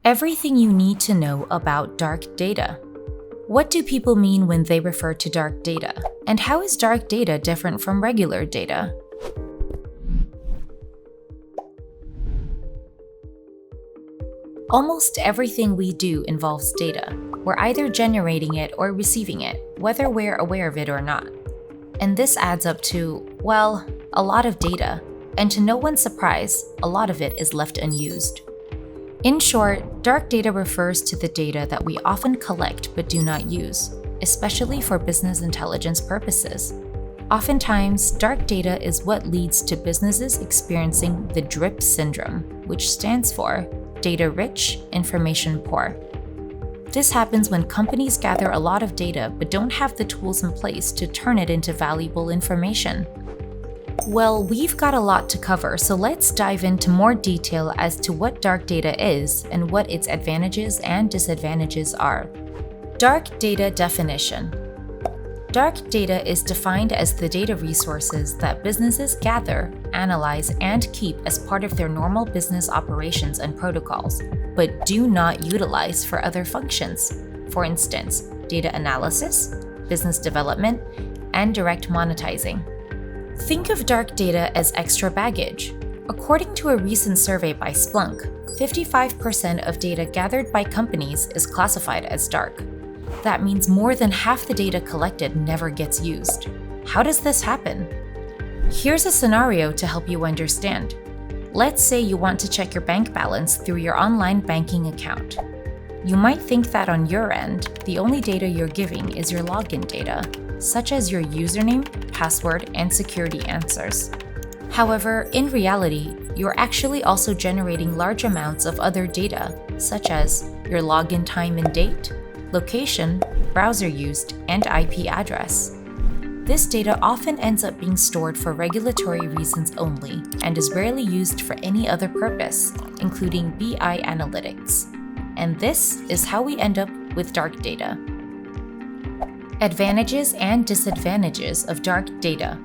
Everything you need to know about dark data. What do people mean when they refer to dark data? And how is dark data different from regular data? Almost everything we do involves data. We're either generating it or receiving it, whether we're aware of it or not. And this adds up to, well, a lot of data. And to no one's surprise, a lot of it is left unused. In short, dark data refers to the data that we often collect but do not use, especially for business intelligence purposes. Oftentimes, dark data is what leads to businesses experiencing the DRIP syndrome, which stands for data rich, information poor. This happens when companies gather a lot of data but don't have the tools in place to turn it into valuable information. Well, we've got a lot to cover, so let's dive into more detail as to what dark data is and what its advantages and disadvantages are. Dark data definition. Dark data is defined as the data resources that businesses gather, analyze, and keep as part of their normal business operations and protocols, but do not utilize for other functions. For instance, data analysis, business development, and direct monetizing. Think of dark data as extra baggage. According to a recent survey by Splunk, 55% of data gathered by companies is classified as dark. That means more than half the data collected never gets used. How does this happen? Here's a scenario to help you understand. Let's say you want to check your bank balance through your online banking account. You might think that on your end, the only data you're giving is your login data, such as your username, password, and security answers. However, in reality, you're actually also generating large amounts of other data, such as your login time and date, location, browser used, and IP address. This data often ends up being stored for regulatory reasons only and is rarely used for any other purpose, including BI analytics. And this is how we end up with dark data. Advantages and disadvantages of dark data.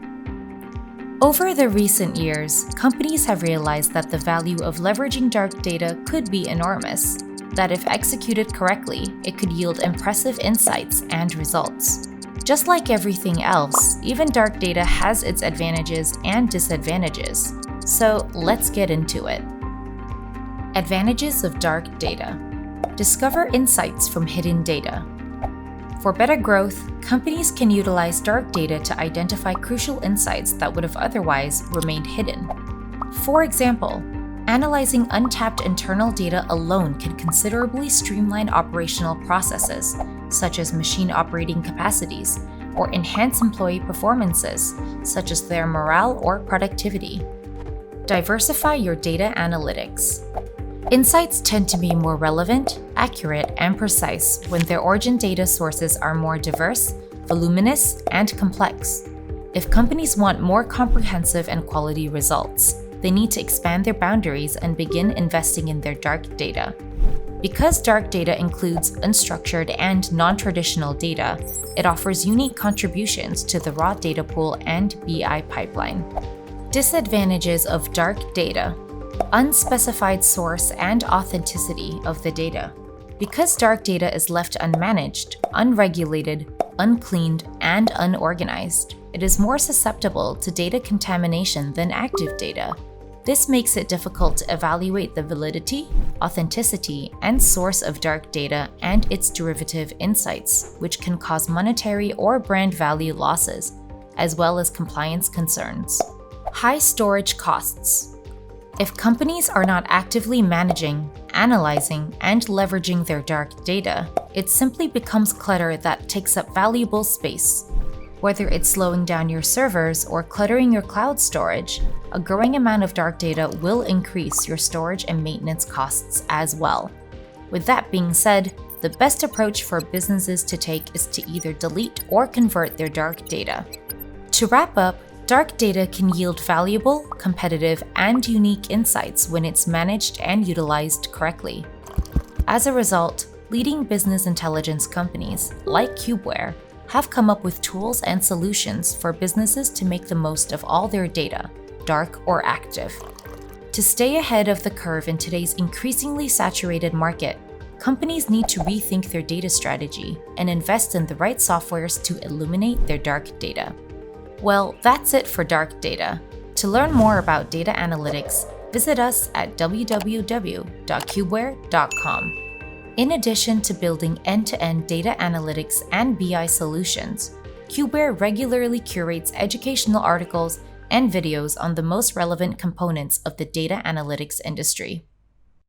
Over the recent years, companies have realized that the value of leveraging dark data could be enormous, that if executed correctly, it could yield impressive insights and results. Just like everything else, even dark data has its advantages and disadvantages. So let's get into it. Advantages of dark data. Discover insights from hidden data. For better growth, companies can utilize dark data to identify crucial insights that would have otherwise remained hidden. For example, analyzing untapped internal data alone can considerably streamline operational processes, such as machine operating capacities, or enhance employee performances, such as their morale or productivity. Diversify your data analytics. Insights tend to be more relevant, accurate, and precise when their origin data sources are more diverse, voluminous, and complex. If companies want more comprehensive and quality results, they need to expand their boundaries and begin investing in their dark data. Because dark data includes unstructured and non-traditional data, it offers unique contributions to the raw data pool and BI pipeline. Disadvantages of dark data. Unspecified source and authenticity of the data. Because dark data is left unmanaged, unregulated, uncleaned, and unorganized, it is more susceptible to data contamination than active data. This makes it difficult to evaluate the validity, authenticity, and source of dark data and its derivative insights, which can cause monetary or brand value losses, as well as compliance concerns. High storage costs. If companies are not actively managing, analyzing, and leveraging their dark data, it simply becomes clutter that takes up valuable space. Whether it's slowing down your servers or cluttering your cloud storage, a growing amount of dark data will increase your storage and maintenance costs as well. With that being said, the best approach for businesses to take is to either delete or convert their dark data. To wrap up, dark data can yield valuable, competitive, and unique insights when it's managed and utilized correctly. As a result, leading business intelligence companies, like Cubeware, have come up with tools and solutions for businesses to make the most of all their data, dark or active. To stay ahead of the curve in today's increasingly saturated market, companies need to rethink their data strategy and invest in the right softwares to illuminate their dark data. Well, that's it for dark data. To learn more about data analytics, visit us at www.cubeware.com. In addition to building end-to-end data analytics and BI solutions, Cubeware regularly curates educational articles and videos on the most relevant components of the data analytics industry.